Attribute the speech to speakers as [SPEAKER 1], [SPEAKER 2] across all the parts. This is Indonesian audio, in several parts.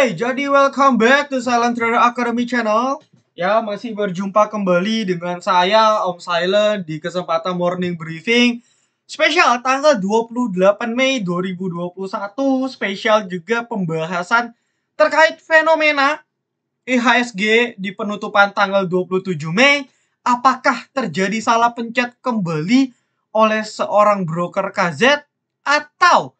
[SPEAKER 1] Jadi welcome back to Silent Trader Academy channel. Ya, masih berjumpa kembali dengan saya Om Silent di kesempatan morning briefing spesial tanggal 28 Mei 2021. Spesial juga pembahasan terkait fenomena IHSG di penutupan tanggal 27 Mei. Apakah terjadi salah pencet kembali oleh seorang broker KZ atau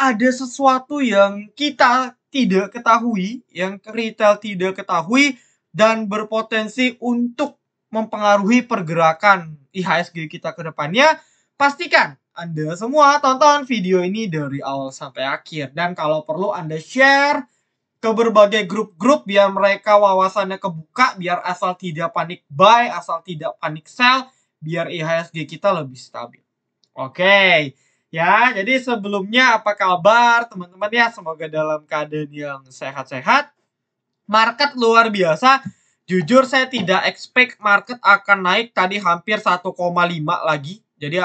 [SPEAKER 1] ada sesuatu yang kita tidak ketahui, yang retail tidak ketahui dan berpotensi untuk mempengaruhi pergerakan IHSG kita ke depannya. Pastikan Anda semua tonton video ini dari awal sampai akhir, dan kalau perlu Anda share ke berbagai grup-grup biar mereka wawasannya kebuka, biar asal tidak panik buy, asal tidak panik sell, biar IHSG kita lebih stabil. Oke. Ya, jadi sebelumnya apa kabar teman-teman ya? Semoga dalam keadaan yang sehat-sehat. Market luar biasa. Jujur saya tidak expect market akan naik tadi hampir 1,5 lagi. Jadi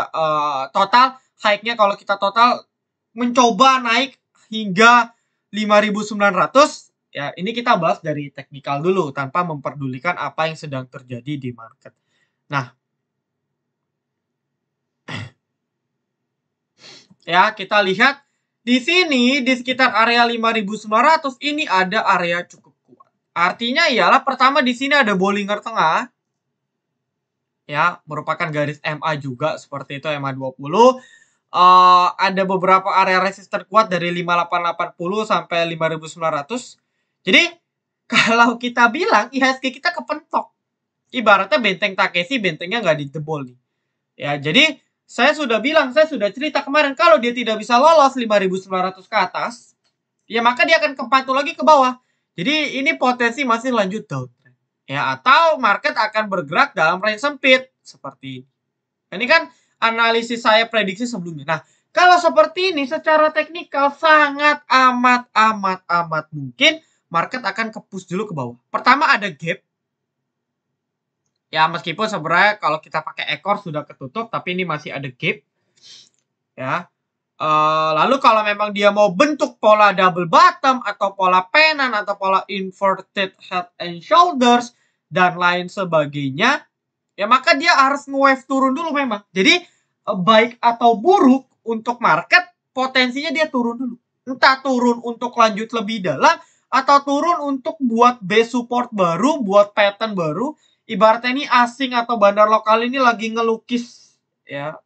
[SPEAKER 1] total high-nya kalau kita total mencoba naik hingga 5.900. Ya, ini kita bahas dari teknikal dulu tanpa memperdulikan apa yang sedang terjadi di market. Nah, ya, kita lihat di sini di sekitar area 5.900 ini ada area cukup kuat. Artinya ialah pertama di sini ada Bollinger Tengah. Ya, merupakan garis MA juga seperti itu, MA 20. Ada beberapa area resisten kuat dari 5880 sampai 5.900. Jadi, kalau kita bilang IHSG kita kepentok. Ibaratnya benteng Takeshi, bentengnya nggak dijebol nih. Ya, jadi saya sudah bilang, saya sudah cerita kemarin, kalau dia tidak bisa lolos 5.900 ke atas, ya maka dia akan kepantul lagi ke bawah. Jadi ini potensi masih lanjut downtrend. Ya, atau market akan bergerak dalam range sempit seperti ini. Ini kan analisis saya prediksi sebelumnya. Nah, kalau seperti ini secara teknikal sangat amat mungkin market akan ke-push dulu ke bawah. Pertama ada gap. Ya, meskipun sebenarnya kalau kita pakai ekor sudah ketutup, tapi ini masih ada gap. Ya. Lalu kalau memang dia mau bentuk pola double bottom atau pola penan atau pola inverted head and shoulders dan lain sebagainya, ya maka dia harus nge-wave turun dulu memang. Jadi baik atau buruk untuk market, potensinya dia turun dulu. Entah turun untuk lanjut lebih dalam atau turun untuk buat base support baru, buat pattern baru. Ibaratnya ini asing atau bandar lokal ini lagi ngelukis, ya.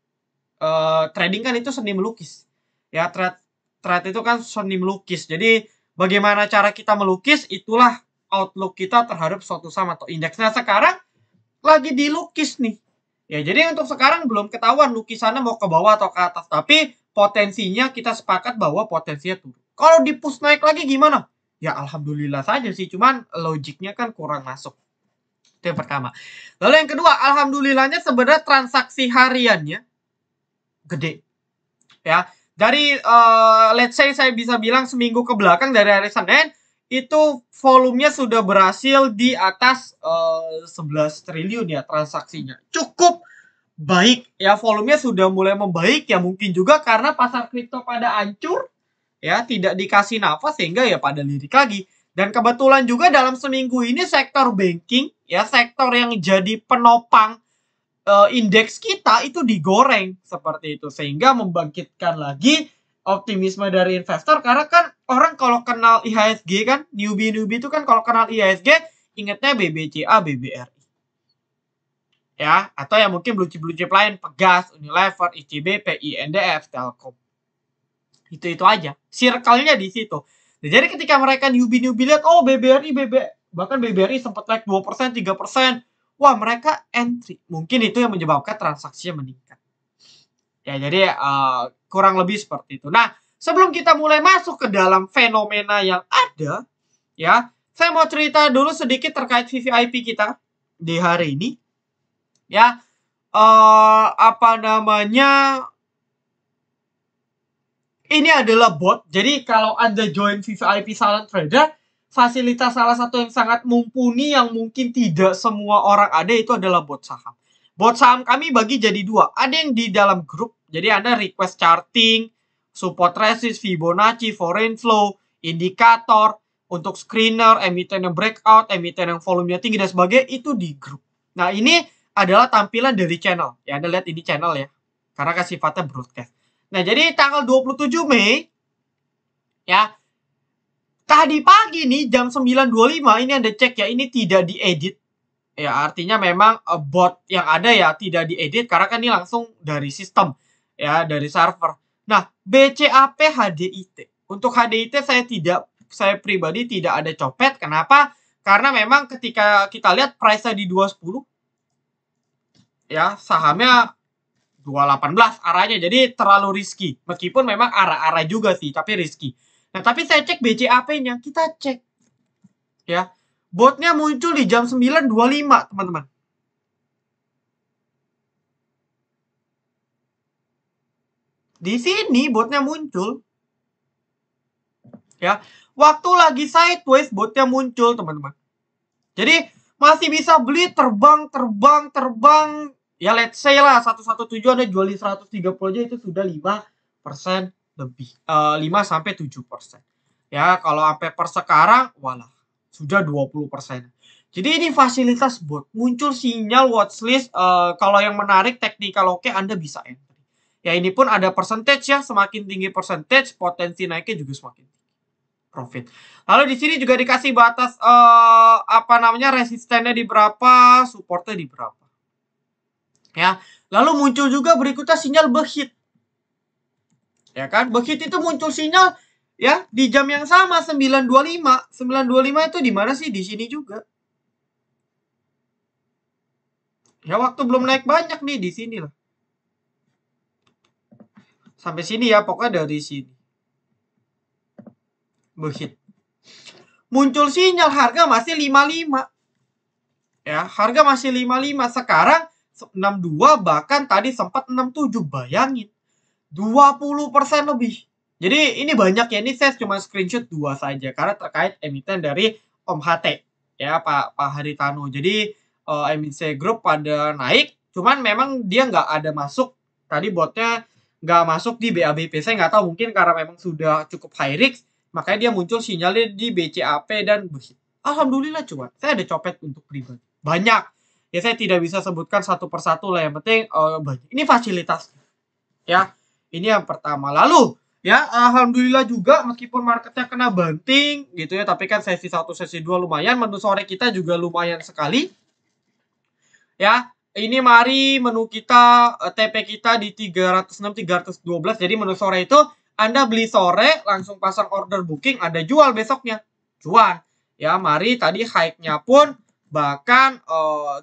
[SPEAKER 1] Trading kan itu seni melukis, ya. Trade itu kan seni melukis. Jadi bagaimana cara kita melukis, itulah outlook kita terhadap suatu saham atau indeks. Nah, sekarang lagi dilukis nih. Ya, jadi untuk sekarang belum ketahuan lukisannya mau ke bawah atau ke atas, tapi potensinya kita sepakat bahwa potensinya turun. Kalau di push naik lagi gimana? Ya alhamdulillah saja sih, cuman logiknya kan kurang masuk. Itu yang pertama. Lalu yang kedua, alhamdulillahnya sebenarnya transaksi hariannya gede. Ya, dari let's say saya bisa bilang seminggu ke belakang dari hari Senin itu volumenya sudah berhasil di atas 11 triliun ya transaksinya. Cukup baik ya, volumenya sudah mulai membaik ya, mungkin juga karena pasar kripto pada hancur ya, tidak dikasih nafas sehingga ya pada lirik lagi. Dan kebetulan juga dalam seminggu ini sektor banking ya, sektor yang jadi penopang indeks kita itu digoreng seperti itu, sehingga membangkitkan lagi optimisme dari investor. Karena kan orang kalau kenal IHSG kan, newbie itu kan kalau kenal IHSG ingatnya BBCA, BBRI. Ya, atau yang mungkin blue chip lain, Pegas, Unilever, ICB, PI, NDF, Telkom. Itu aja. Circle-nya di situ. Nah, jadi ketika mereka newbie lihat, oh BBRI, bahkan BBRI sempat naik 2%, 3%. Wah, mereka entry. Mungkin itu yang menyebabkan transaksinya meningkat. Ya, jadi kurang lebih seperti itu. Nah, sebelum kita mulai masuk ke dalam fenomena yang ada, ya, saya mau cerita dulu sedikit terkait VVIP kita di hari ini. Ya, ini adalah bot. Jadi kalau Anda join VVIP Silent Trader, fasilitas salah satu yang sangat mumpuni yang mungkin tidak semua orang ada itu adalah bot saham. Bot saham kami bagi jadi dua. Ada yang di dalam grup. Jadi Anda request charting, support resist, Fibonacci, foreign flow, indikator, untuk screener, emiten yang breakout, emiten yang volumenya tinggi dan sebagainya itu di grup. Nah, ini adalah tampilan dari channel. Ya, Anda lihat ini channel ya. Karena kan sifatnya broadcast. Nah, jadi tanggal 27 Mei ya. Tadi pagi nih jam 9.25 ini Anda cek ya, ini tidak diedit. Ya, artinya memang bot yang ada ya tidak diedit karena kan ini langsung dari sistem ya, dari server. Nah, BCAP HDIT. Untuk HDIT saya pribadi tidak ada copet. Kenapa? Karena memang ketika kita lihat price-nya di 210 ya, sahamnya 218 arahnya. Jadi terlalu risky. Meskipun memang arah-arah juga sih, tapi risky. Nah, tapi saya cek BCAP-nya, kita cek ya. Botnya muncul di jam 9.25, teman-teman. Di sini botnya muncul. Ya, waktu lagi sideways botnya muncul, teman-teman. Jadi masih bisa beli terbang. Ya, let's say lah 117 Anda jual di 130 aja itu sudah 5% lebih. 5-7%. Ya, kalau sampai per sekarang, walah, sudah 20%. Jadi ini fasilitas bot. Muncul sinyal watchlist. Kalau yang menarik technical oke, Anda bisa entry. Ya, ini pun ada percentage ya. Semakin tinggi percentage, potensi naiknya juga semakin tinggi. Profit. Lalu di sini juga dikasih batas resistennya di berapa, supportnya di berapa. Ya. Lalu muncul juga berikutnya sinyal behit. Ya kan? Behit itu muncul sinyal ya di jam yang sama 9.25. 9.25 itu di mana sih? Di sini juga. Ya, waktu belum naik banyak nih di sini lah. Sampai sini ya, pokoknya dari sini. Behit. Muncul sinyal harga masih 55. Ya, harga masih 55. Sekarang 62, bahkan tadi sempat 67. Bayangin. 20% lebih. Jadi ini banyak ya, ini saya cuma screenshot 2 saja karena terkait emiten dari Om HT ya, Pak Haritano. Jadi MNC Group pada naik, cuman memang dia nggak ada masuk. Tadi botnya nggak masuk di BABP. Saya nggak tahu, mungkin karena memang sudah cukup high risk, makanya dia muncul sinyalnya di BCAP dan BEHIT. Alhamdulillah cuan. Saya ada copet untuk pribadi. Banyak. Ya, saya tidak bisa sebutkan satu persatu lah. Yang penting banyak. Ini fasilitas. Ya, ini yang pertama. Lalu ya, alhamdulillah juga meskipun marketnya kena banting gitu ya, tapi kan sesi 1 sesi 2 lumayan, menu sore kita juga lumayan sekali. Ya, ini mari menu kita TP kita di 306 312. Jadi menu sore itu Anda beli sore langsung pasang order booking, ada jual besoknya. Cuan. Ya, mari tadi high-nya pun bahkan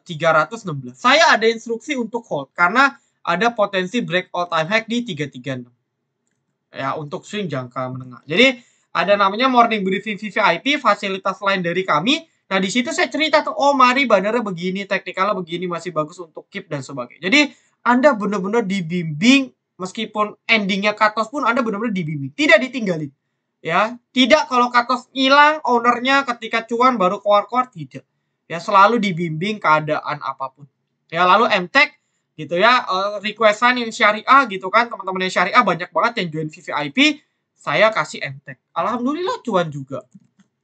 [SPEAKER 1] 316. Saya ada instruksi untuk hold karena ada potensi break all time high di 336. Ya, untuk swing jangka menengah. Jadi ada namanya morning briefing VVIP, fasilitas lain dari kami. Nah, di situ saya cerita tuh, oh mari bannernya begini, teknikalnya begini, masih bagus untuk keep dan sebagainya. Jadi Anda benar-benar dibimbing, meskipun endingnya cut loss pun Anda benar-benar dibimbing, tidak ditinggalin. Ya, tidak kalau cut loss hilang ownernya ketika cuan baru keluar-keluar, tidak. Ya, selalu dibimbing keadaan apapun. Ya, lalu MTech gitu ya, requestan yang syariah gitu kan, teman-teman yang syariah banyak banget yang join VVIP, saya kasih MTech. Alhamdulillah cuan juga.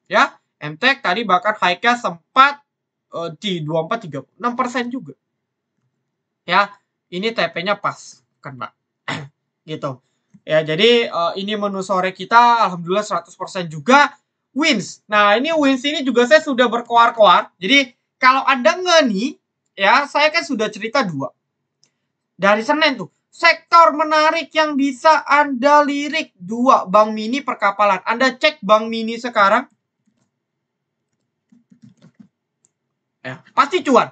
[SPEAKER 1] Ya, MTech tadi bahkan high-nya sempat di 24-36% juga. Ya, ini TP-nya pas kena. Gitu. Ya, jadi ini menu sore kita alhamdulillah 100% juga wins. Nah, ini wins ini juga saya sudah berkoar-koar. Jadi, kalau Anda nggak nih, ya, saya kan sudah cerita 2. Dari Senin tuh, sektor menarik yang bisa Anda lirik 2, Bank Mini perkapalan. Anda cek Bank Mini sekarang. Ya, pasti cuan.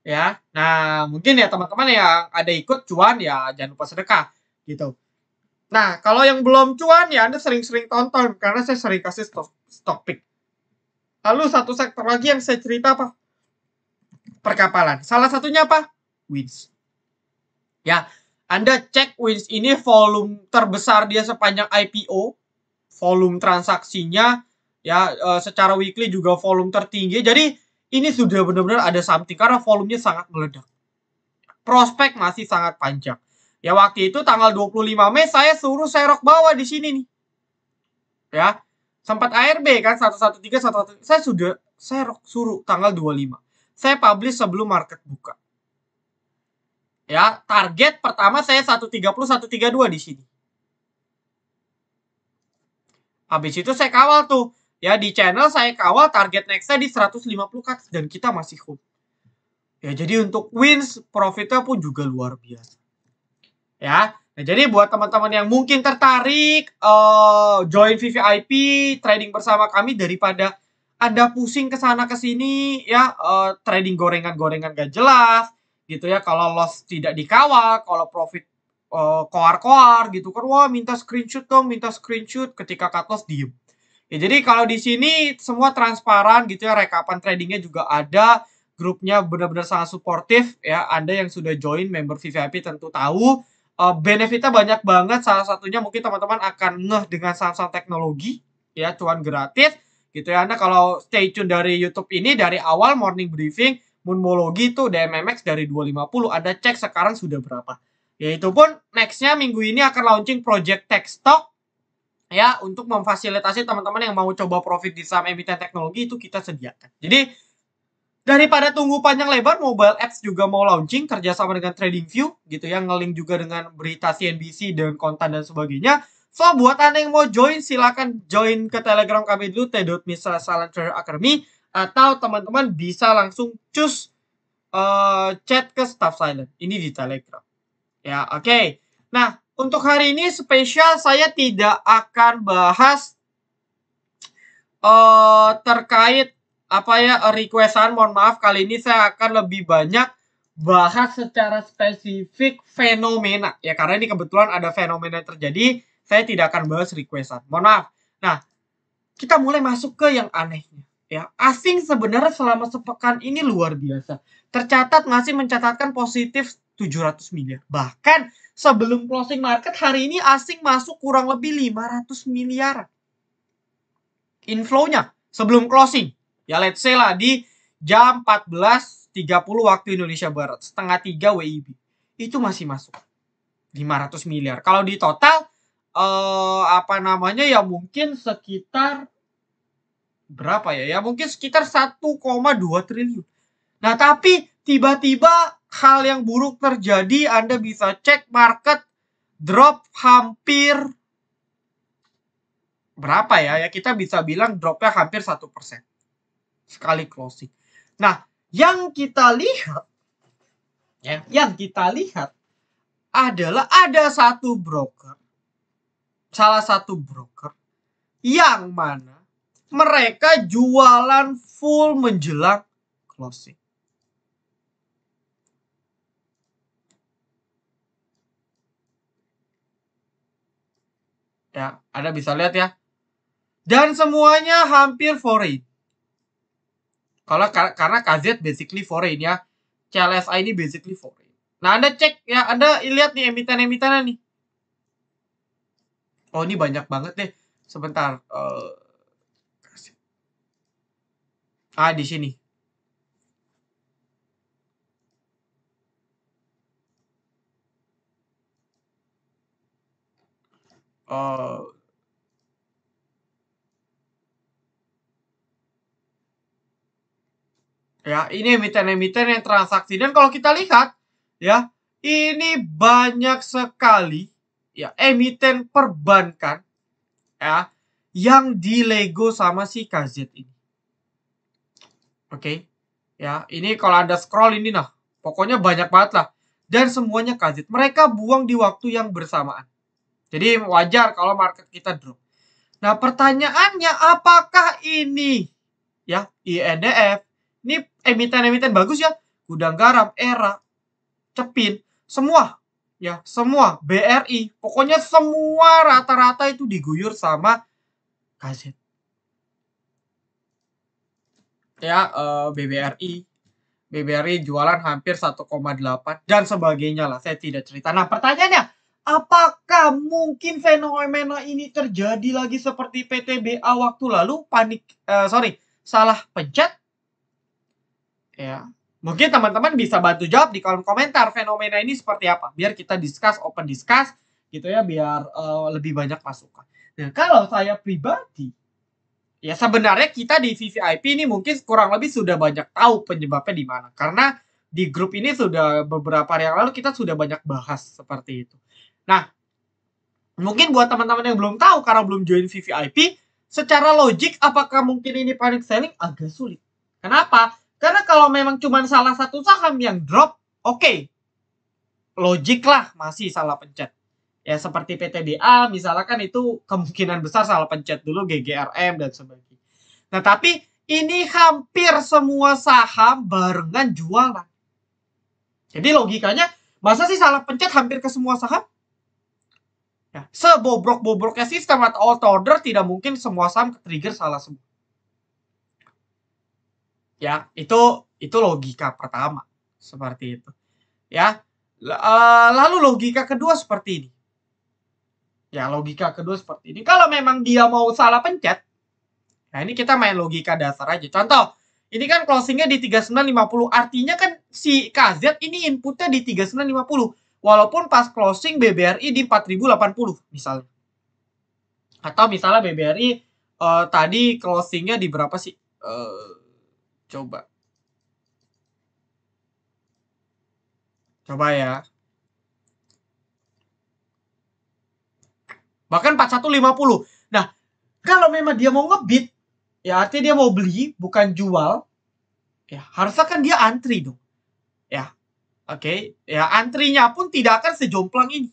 [SPEAKER 1] Ya. Nah, mungkin ya teman-teman yang ada ikut cuan ya jangan lupa sedekah gitu. Nah, kalau yang belum cuan ya Anda sering-sering tonton karena saya sering kasih stock pick. Lalu satu sektor lagi yang saya cerita apa? Perkapalan. Salah satunya apa? Wins. Ya, Anda cek Wins ini volume terbesar dia sepanjang IPO, volume transaksinya ya secara weekly juga volume tertinggi. Jadi ini sudah benar-benar ada something karena volumenya sangat meledak. Prospek masih sangat panjang. Ya, waktu itu tanggal 25 Mei saya suruh serok bawah di sini nih. Ya. Sempat ARB kan 113 114. Saya suruh tanggal 25. Saya publish sebelum market buka. Ya, target pertama saya 130 132 di sini. Habis itu saya kawal tuh. Ya, di channel saya kawal target nextnya di 150 ke atas dan kita masih hold. Ya, jadi untuk wins profitnya pun juga luar biasa. Ya. Nah, jadi buat teman-teman yang mungkin tertarik join VVIP trading bersama kami, daripada Anda pusing ke sana ke sini ya, trading gorengan-gorengan gak jelas gitu ya. Kalau loss tidak dikawal, kalau profit koar-koar gitu kan, wah minta screenshot dong, minta screenshot, ketika cut loss diem. Ya, jadi kalau di sini semua transparan gitu ya, rekapan tradingnya juga ada, grupnya benar-benar sangat suportif ya. Anda yang sudah join member VVIP tentu tahu benefitnya banyak banget. Salah satunya mungkin teman-teman akan ngeh dengan saham-saham teknologi ya, cuan gratis gitu ya. Anda kalau stay tune dari YouTube ini dari awal morning briefing, Moonmology tuh DMMX dari 250, Anda cek sekarang sudah berapa. Yaitu pun nextnya minggu ini akan launching Project Tech Stock ya, untuk memfasilitasi teman-teman yang mau coba profit di saham emiten teknologi, itu kita sediakan. Jadi daripada tunggu panjang lebar, mobile apps juga mau launching kerjasama dengan TradingView gitu ya, ngelink juga dengan berita CNBC dan konten dan sebagainya. So buat Anda yang mau join, silakan join ke Telegram kami dulu, t.me/silenttraderacademy, atau teman-teman bisa langsung choose chat ke staff silent ini di Telegram. Ya, oke. Nah, untuk hari ini spesial saya tidak akan bahas terkait apa ya, requestan, mohon maaf. Kali ini saya akan lebih banyak bahas secara spesifik fenomena ya, karena ini kebetulan ada fenomena yang terjadi. Saya tidak akan bahas requestan, mohon maaf. Nah, kita mulai masuk ke yang anehnya ya. Asing sebenarnya selama sepekan ini luar biasa, tercatat masih mencatatkan positif 700 miliar. Bahkan sebelum closing market hari ini asing masuk kurang lebih 500 miliar inflow-nya sebelum closing. Ya let's say lah di jam 14.30 waktu Indonesia Barat, setengah 3 WIB. Itu masih masuk 500 miliar. Kalau di total apa namanya ya, mungkin sekitar berapa ya? Ya mungkin sekitar 1,2 triliun. Nah, tapi tiba-tiba hal yang buruk terjadi. Anda bisa cek market drop hampir berapa ya? Ya kita bisa bilang dropnya hampir 1% sekali closing. Nah, yang kita lihat adalah ada salah satu broker yang mana mereka jualan full menjelang closing. Ya, Anda bisa lihat ya. Dan semuanya hampir foreign. Karena KZ basically foreign ya. CLSI ini basically foreign. Nah, Anda cek ya, Anda lihat nih emiten-emitennya nih. Oh, ini banyak banget deh. Sebentar. Di sini. Ya, ini emiten-emiten yang transaksi. Dan kalau kita lihat, ya, ini banyak sekali ya emiten perbankan ya yang dilego sama si KZ ini. Oke. Ya, ini kalau Anda scroll ini nah, pokoknya banyak banget lah. Dan semuanya KZ. Mereka buang di waktu yang bersamaan. Jadi wajar kalau market kita drop. Nah, pertanyaannya apakah ini ya INDF, ini emiten-emiten bagus ya, Gudang Garam, Era, Cepin, semua ya, semua BRI, pokoknya semua rata-rata itu diguyur sama KZ. Ya, BBRI jualan hampir 1,8 dan sebagainya lah, saya tidak cerita. Nah, pertanyaannya, apakah mungkin fenomena ini terjadi lagi seperti PTBA waktu lalu, salah pencet? Ya, mungkin teman-teman bisa bantu jawab di kolom komentar fenomena ini seperti apa, biar kita open discuss gitu ya, biar lebih banyak masukan. Nah, kalau saya pribadi Ya sebenarnya kita di VVIP ini mungkin kurang lebih sudah banyak tahu penyebabnya di mana. Karena di grup ini sudah beberapa hari yang lalu kita sudah banyak bahas seperti itu. Nah, mungkin buat teman-teman yang belum tahu karena belum join VVIP, secara logik apakah mungkin ini panic selling agak sulit. Kenapa? Karena kalau memang cuma salah satu saham yang drop, oke. Logik lah masih salah pencet. Ya seperti PTBA misalnya kan itu kemungkinan besar salah pencet dulu GGRM dan sebagainya. Nah tapi ini hampir semua saham barengan jualan. Jadi logikanya masa sih salah pencet hampir ke semua saham? Ya, sebobrok-bobroknya sistem atau auto order tidak mungkin semua saham ke-trigger salah semua. Ya, itu logika pertama seperti itu. Ya. Lalu logika kedua seperti ini. Ya, logika kedua seperti ini. Kalau memang dia mau salah pencet, nah ini kita main logika dasar aja. Contoh, ini kan closingnya di 3950. Artinya kan si KZ ini inputnya di 3950. Walaupun pas closing BBRI di 4080 misalnya. Atau misalnya BBRI tadi closingnya di berapa sih? Coba. Coba ya. Bahkan 4150. Nah, kalau memang dia mau ngebit, ya artinya dia mau beli, bukan jual, ya harusnya kan dia antri dong. Ya, oke. Ya, antrinya pun tidak akan sejomplang ini.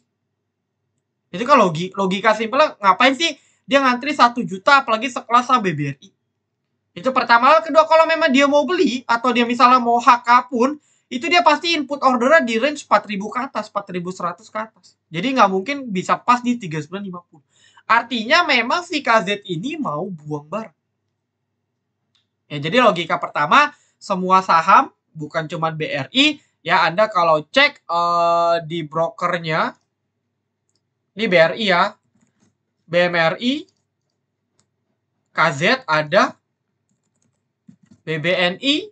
[SPEAKER 1] Itu kan logika simpelnya, ngapain sih dia ngantri 1 juta, apalagi sekelas sama BBRI. Itu pertama. Kedua, kalau memang dia mau beli, atau dia misalnya mau HK pun, itu dia pasti input ordernya di range 4000 ke atas, 4100 ke atas. Jadi nggak mungkin bisa pas di 3950. Artinya memang si KZ ini mau buang barang. Ya, jadi logika pertama, semua saham, bukan cuma BRI, ya Anda kalau cek di brokernya, ini BRI ya, BMRI, KZ ada, BBNI,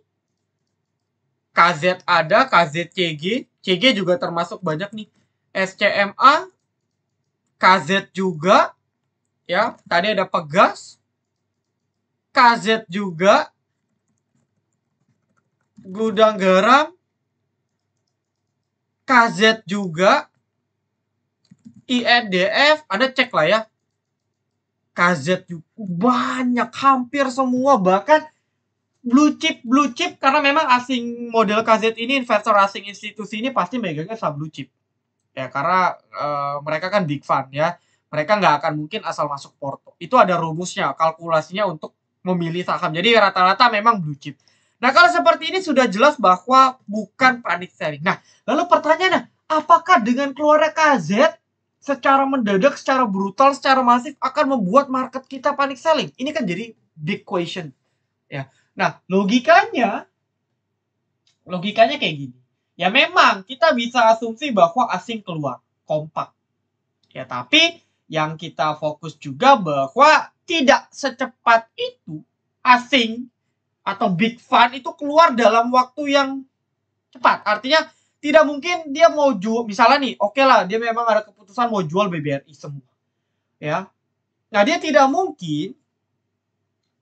[SPEAKER 1] KZ ada, KZCG, CG juga termasuk banyak nih. SCMA, KZ juga, ya. Tadi ada Pegas, KZ juga, Gudang Garam, KZ juga, INDF, Anda cek lah ya. KZ juga banyak, hampir semua, bahkan blue chip karena memang asing model KZ ini, investor asing institusi ini pasti megangnya saham blue chip. Ya karena mereka kan big fund ya. Mereka nggak akan mungkin asal masuk porto. Itu ada rumusnya, kalkulasinya untuk memilih saham. Jadi rata-rata memang blue chip. Nah kalau seperti ini sudah jelas bahwa bukan panic selling. Nah lalu pertanyaannya, apakah dengan keluarnya KZ secara mendadak, secara brutal, secara masif akan membuat market kita panic selling? Ini kan jadi big question. Ya. Nah, logikanya kayak gini. Ya memang kita bisa asumsi bahwa asing keluar kompak. Ya tapi yang kita fokus juga bahwa tidak secepat itu asing atau big fund itu keluar dalam waktu yang cepat. Artinya tidak mungkin dia mau jual, misalnya nih, oke lah dia memang ada keputusan mau jual BBRI semua. Ya. Nah, dia tidak mungkin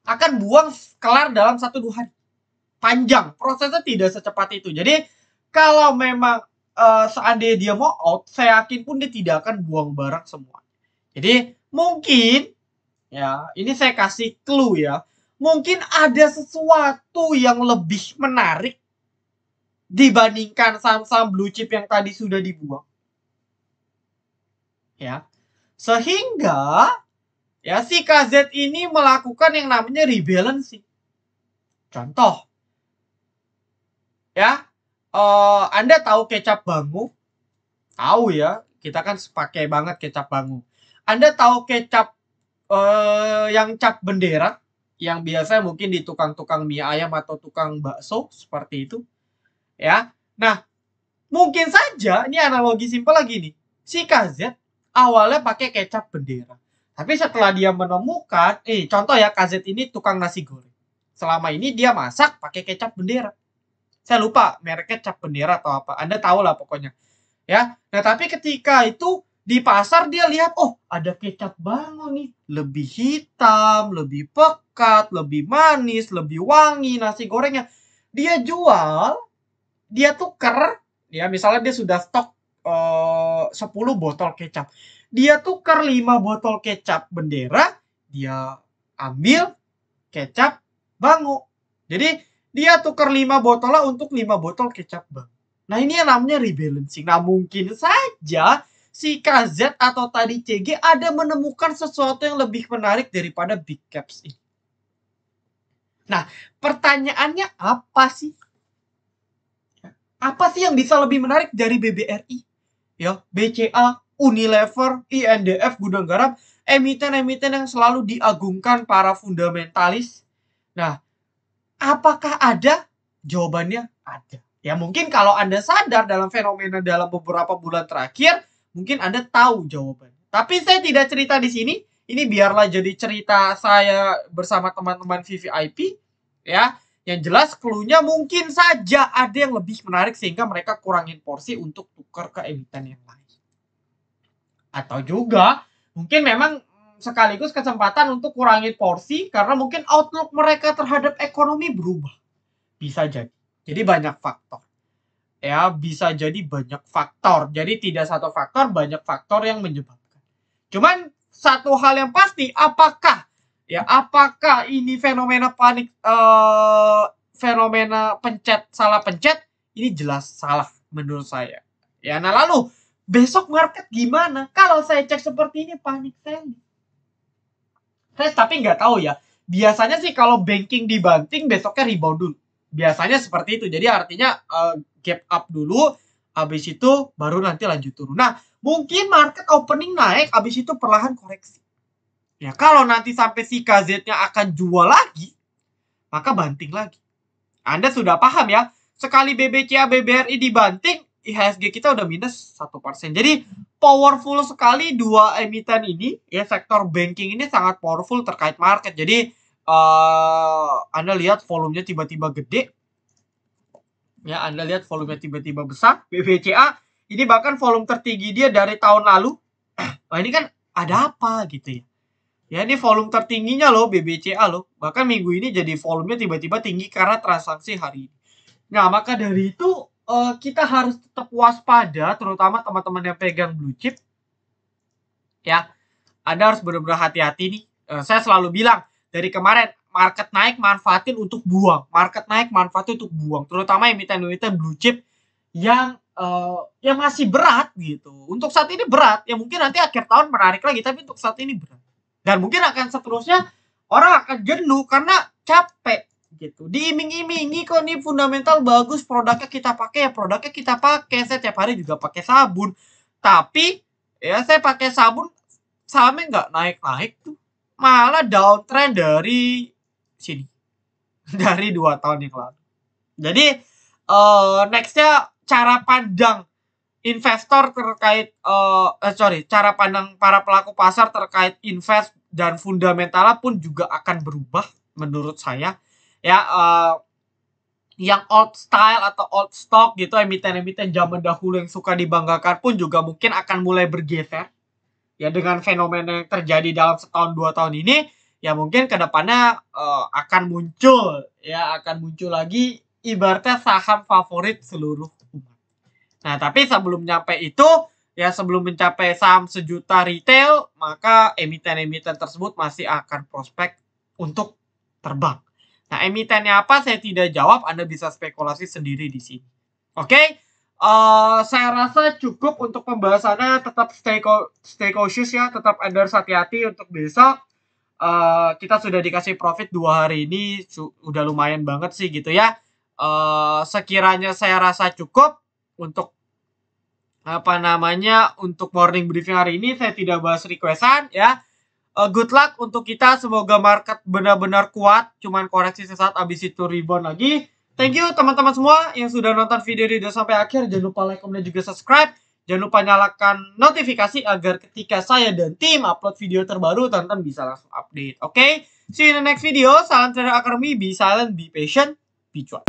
[SPEAKER 1] akan buang kelar dalam 1-2 hari. Panjang, prosesnya tidak secepat itu. Jadi kalau memang seandainya dia mau out, saya yakin pun dia tidak akan buang barang semua. Jadi mungkin ya, ini saya kasih clue ya. Mungkin ada sesuatu yang lebih menarik dibandingkan saham-saham blue chip yang tadi sudah dibuang. Ya. Sehingga ya si KZ ini melakukan yang namanya rebalancing. Contoh, ya, Anda tahu kecap Bangu? Tahu ya, kita kan pakai banget kecap Bangu. Anda tahu kecap yang cap bendera? Yang biasa mungkin di tukang-tukang mie ayam atau tukang bakso, seperti itu. Ya, nah, mungkin saja, ini analogi simpel lagi nih. Si KZ awalnya pakai kecap bendera. Tapi setelah dia menemukan, contoh ya, KZ ini tukang nasi goreng. Selama ini dia masak pakai kecap bendera. Saya lupa mereknya cap bendera atau apa. Anda tahu lah pokoknya. Ya. Nah, tapi ketika itu Di pasar dia lihat, oh ada kecap Bango nih, lebih hitam, lebih pekat, lebih manis, lebih wangi nasi gorengnya. Dia jual, dia tuker, ya misalnya dia sudah stok 10 botol kecap. Dia tuker 5 botol kecap Bendera, dia ambil kecap Bango. Jadi dia tuker 5 botolnya untuk 5 botol kecap Bango. Nah ini yang namanya rebalancing. Nah mungkin saja si KZ atau tadi CG ada menemukan sesuatu yang lebih menarik daripada big caps ini. Nah, pertanyaannya apa sih? Apa sih yang bisa lebih menarik dari BBRI? Ya, BCA, Unilever, INDF, Gudang Garam, emiten-emiten yang selalu diagungkan para fundamentalis. Nah, apakah ada? Jawabannya ada. Ya mungkin kalau Anda sadar dalam fenomena dalam beberapa bulan terakhir, mungkin Anda tahu jawabannya. Tapi saya tidak cerita di sini. Ini biarlah jadi cerita saya bersama teman-teman VVIP. Ya, yang jelas clue-nya mungkin saja ada yang lebih menarik sehingga mereka kurangin porsi untuk tukar ke emiten yang lain. Atau juga mungkin memang sekaligus kesempatan untuk kurangin porsi karena mungkin outlook mereka terhadap ekonomi berubah. Bisa jadi. Jadi banyak faktor. Ya, bisa jadi banyak faktor. Jadi tidak satu faktor, banyak faktor yang menyebabkan. Cuman satu hal yang pasti, apakah ini fenomena panik, fenomena salah pencet, ini jelas salah menurut saya. Ya, nah lalu besok market gimana? Kalau saya cek seperti ini panik selling. Saya tapi nggak tahu ya. Biasanya sih kalau banking dibanting besoknya rebound dulu. Biasanya seperti itu. Jadi artinya gap up dulu, habis itu baru nanti lanjut turun. Nah, mungkin market opening naik, habis itu perlahan koreksi. Ya, kalau nanti sampai si KZ-nya akan jual lagi, maka banting lagi. Anda sudah paham ya? Sekali BBCA, BBRI dibanting, IHSG kita udah minus 1%. Jadi powerful sekali dua emiten ini, ya sektor banking ini sangat powerful terkait market. Jadi Anda lihat volumenya tiba-tiba gede. Ya, Anda lihat volumenya tiba-tiba besar. BBCA ini bahkan volume tertinggi dia dari tahun lalu. Wah, ini kan ada apa gitu ya. Ya, ini volume tertingginya loh BBCA loh. Bahkan minggu ini jadi volumenya tiba-tiba tinggi karena transaksi hari ini. Nah, maka dari itu kita harus tetap waspada, terutama teman-teman yang pegang blue chip. Ya, Anda harus benar-benar hati-hati nih. Saya selalu bilang dari kemarin, market naik manfaatin untuk buang, market naik manfaatin untuk buang, terutama emiten-emiten blue chip yang masih berat gitu. Untuk saat ini berat, ya mungkin nanti akhir tahun menarik lagi, tapi untuk saat ini berat. Dan mungkin akan seterusnya orang akan jenuh karena capek gitu. Diiming-imingi kok nih fundamental bagus, produknya kita pakai, ya produknya kita pakai. Saya tiap hari juga pakai sabun. Tapi ya saya pakai sabun sahamnya nggak naik-naik tuh. Malah downtrend dari sini. Dari 2 tahun yang lalu. Jadi nextnya cara pandang investor terkait cara pandang para pelaku pasar terkait invest dan fundamentalnya pun juga akan berubah menurut saya. Ya, yang old style atau old stock gitu, emiten-emiten zaman dahulu yang suka dibanggakan pun juga mungkin akan mulai bergeser. Ya, dengan fenomena yang terjadi dalam setahun 2 tahun ini, ya mungkin kedepannya akan muncul lagi ibaratnya saham favorit seluruh umat. Nah, tapi sebelum nyampe itu, ya sebelum mencapai saham sejuta retail, maka emiten-emiten tersebut masih akan prospek untuk terbang. Nah, emitennya apa saya tidak jawab, Anda bisa spekulasi sendiri di sini. Oke? Saya rasa cukup untuk pembahasannya. Tetap stay cautious ya, tetap Anda harus hati-hati untuk besok. Kita sudah dikasih profit 2 hari ini, udah lumayan banget sih gitu ya. Sekiranya saya rasa cukup untuk untuk morning briefing hari ini. Saya tidak bahas requestan ya. Good luck untuk kita, semoga market benar-benar kuat, cuman koreksi sesaat abis itu rebound lagi. Thank you teman-teman semua yang sudah nonton video ini sampai akhir. Jangan lupa like, komen, dan juga subscribe. Jangan lupa nyalakan notifikasi agar ketika saya dan tim upload video terbaru, teman-teman bisa langsung update. Oke? See you in the next video. Salam Trader Academy. Be silent, be patient, be cuan.